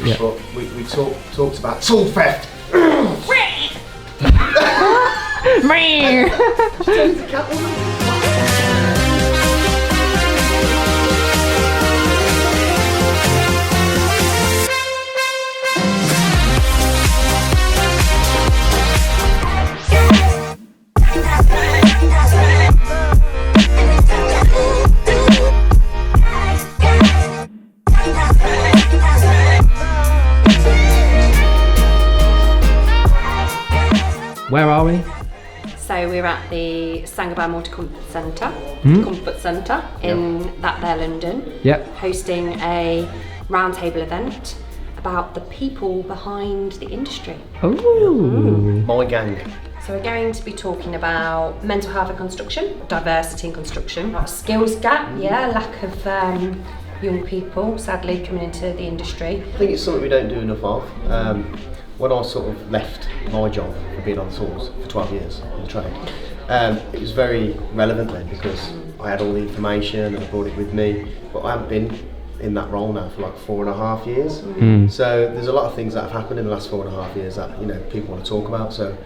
Yeah. But we talked about tool theft. Where are we? So we're at the Sangaban Multi-Comfort Centre, in that there London, Yep. hosting a roundtable event about the people behind the industry. Ooh. My gang. So we're going to be talking about mental health in construction, diversity in construction, skills gap, lack of young people sadly coming into the industry. I think it's something we don't do enough of. When I sort of left my job for being on tools for 12 years in the trade, it was very relevant then because I had all the information and I brought it with me, but I haven't been in that role now for like 4.5 years. So there's a lot of things that have happened in the last 4.5 years that people want to talk about. So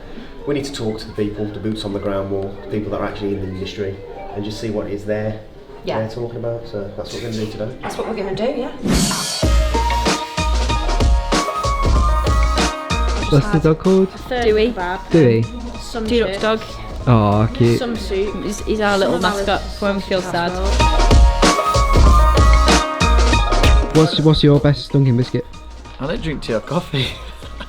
we need to talk to the people, the boots on the ground more, the people that are actually in the industry, and just see what it is they're talking about. So that's what we're going to do today. That's what we're going to do, yeah. What's the dog called? Dewey. Dewey. Some Dewey's dog. Oh, cute. Some soup. He's our little mascot for when we feel sad. What's your best Dunkin' biscuit? I don't drink tea or coffee.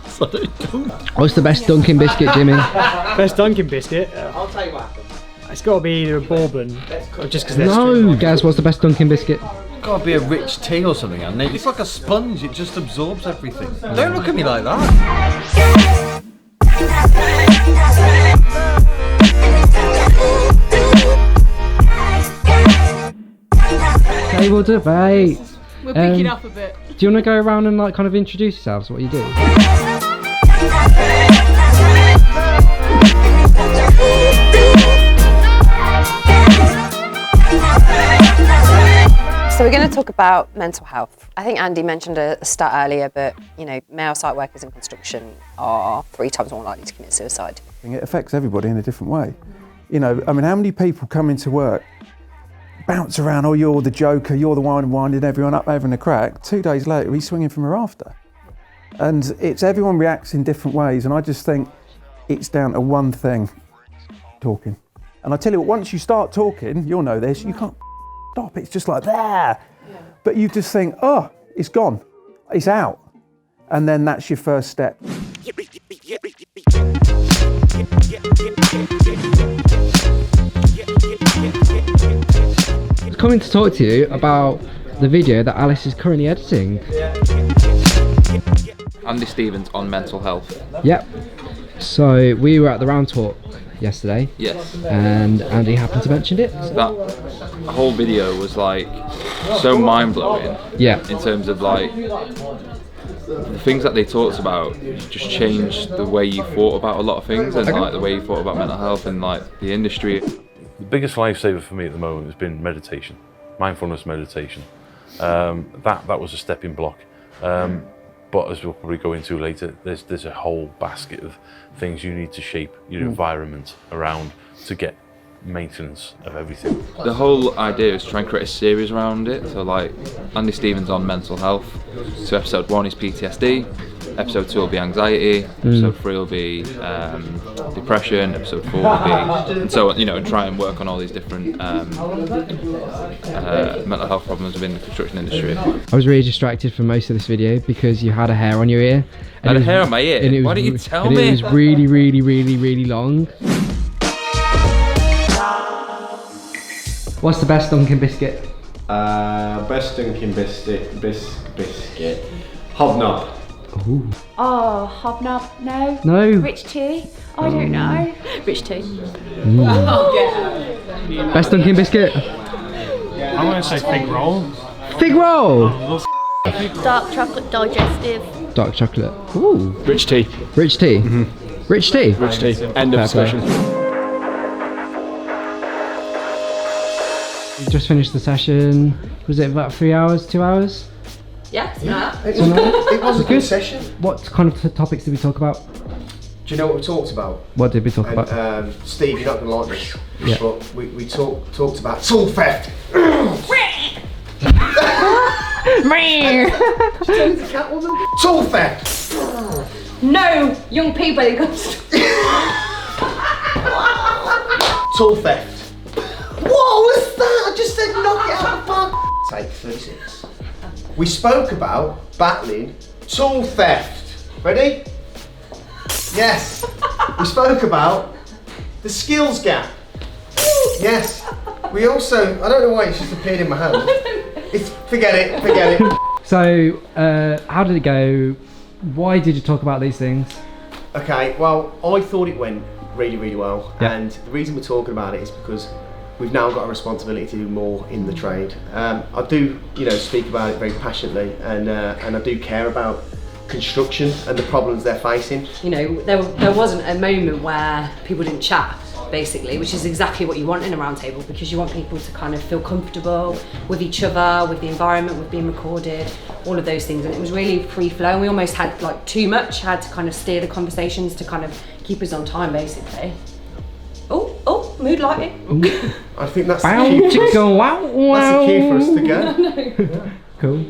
So I don't. What's the best Dunkin' biscuit, Jimmy? Best Dunkin' biscuit? I'll tell you what happened. It's got to be either a bourbon or just because they're No, Gaz, what's the best Dunkin' biscuit? Gotta be a rich tea or something, and it's like a sponge, it just absorbs everything. Don't look at me like that. Table debate. We're picking up a bit. Do you want to go around and like kind of introduce yourselves, what you do? So we're going to talk about mental health. I think Andy mentioned a stat earlier, but male site workers in construction are 3 times more likely to commit suicide. It affects everybody in a different way. How many people come into work, bounce around, oh, you're the joker, you're the one winding everyone up having a crack. 2 days later, he's swinging from a rafter. And it's everyone reacts in different ways, and I just think it's down to one thing, talking. And I tell you what, once you start talking, you'll know this, you can't stop, it's just like there. But you just think, oh, it's gone, it's out. And then that's your first step. I'm coming to talk to you about the video that Alice is currently editing. Andy Stevens on mental health. Yep. So we were at the round talk yesterday. Yes. And Andy happened to mention it. That whole video was like so mind-blowing. Yeah. In terms of like the things that they talked about just changed the way you thought about a lot of things, and like the way you thought about mental health and like the industry. The biggest lifesaver for me at the moment has been meditation, mindfulness meditation. That was a stepping block. But as we'll probably go into later, there's a whole basket of things you need to shape your environment around to get maintenance of everything. The whole idea is to try and create a series around it. So like Andy Stevens on mental health. So episode 1 is PTSD, episode 2 will be anxiety, episode 3 will be depression, episode 4 will be, and so and try and work on all these different mental health problems within the construction industry. I was really distracted for most of this video because you had a hair on your ear. I had a hair on my ear? Why didn't you tell me? It was really, really, really, really long. What's the best Dunkin' biscuit? Best Dunkin' biscuit, Hobnob. Ooh. Oh, Hobnob, no. No. Rich tea, I don't know. Rich tea. Best Dunkin' biscuit? I'm going to say fig roll. Fig roll? Dark chocolate digestive. Dark chocolate. Ooh. Rich tea. Rich tea? Rich tea? Rich tea. End of discussion. We just finished the session. Was it about 3 hours, 2 hours? Yeah, It was a good session. What kind of topics did we talk about? Do you know what we talked about? What did we talk And, about? Steve, you're not going to like this, Yeah. but we talked about tool theft. Tool theft. No, young people. Tool theft. What was that? I just said knock it out of the park. Take 36. We spoke about battling tool theft. Ready? Yes. We spoke about the skills gap. Yes. We also, I don't know why it's just appeared in my hand. Forget it. So, how did it go? Why did you talk about these things? Okay, well, I thought it went really, really well. Yeah. And the reason we're talking about it is because we've now got a responsibility to do more in the trade. I do, speak about it very passionately, and I do care about construction and the problems they're facing. There wasn't a moment where people didn't chat, basically, which is exactly what you want in a roundtable, because you want people to kind of feel comfortable with each other, with the environment, with being recorded, all of those things. And it was really free flow, and we almost had too much, had to kind of steer the conversations to kind of keep us on time, basically. Oh, mood lighting. I think that's the key for us. Go out. That's the key for us to go. Cool.